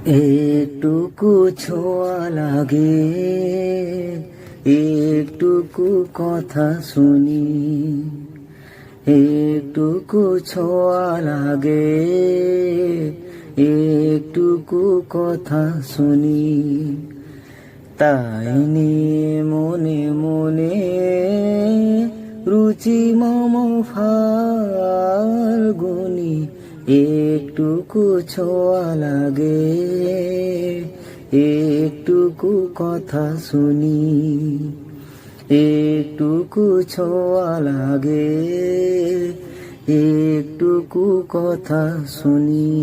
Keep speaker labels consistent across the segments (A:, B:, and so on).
A: একটুকু ছোঁয়া লাগে, একটুকু কথা শুনি, একটুকু ছোঁয়া লাগে, একটুকু কথা শুনি। তাই নিয়ে মনে মনে রুচি মম ফাল্গুনি। একটুকু ছোঁয়া লাগে, একটুকু কথা শুনি, একটুকু ছোঁয়া লাগে, একটুকু কথা শুনি।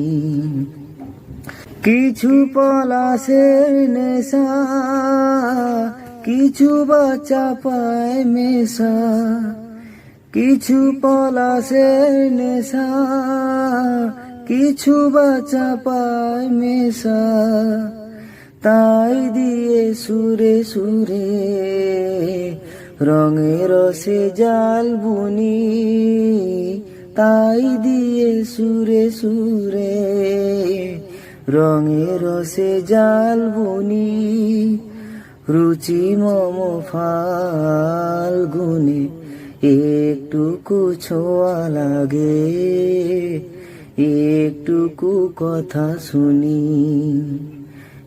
A: কিছু পলাশের নেশা, কিছু বাচ্চা পায় মেশা, কিছু পলাশের নেশা, কিছু বাচ্চা পায় মেশা। তাই দিয়ে সুরে সুরে রঙের রসে জাল বুনি, তাই দিয়ে সুরে সুরে রঙের রসে জাল বুনি। রুচি মম ফাল্গুনে একটুকু ছোঁয়া লাগে, একটুকু কথা শুনি,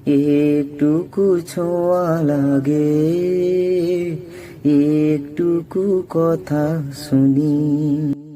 A: একটুকু ছোঁয়া লাগে, একটুকু কথা শুনি।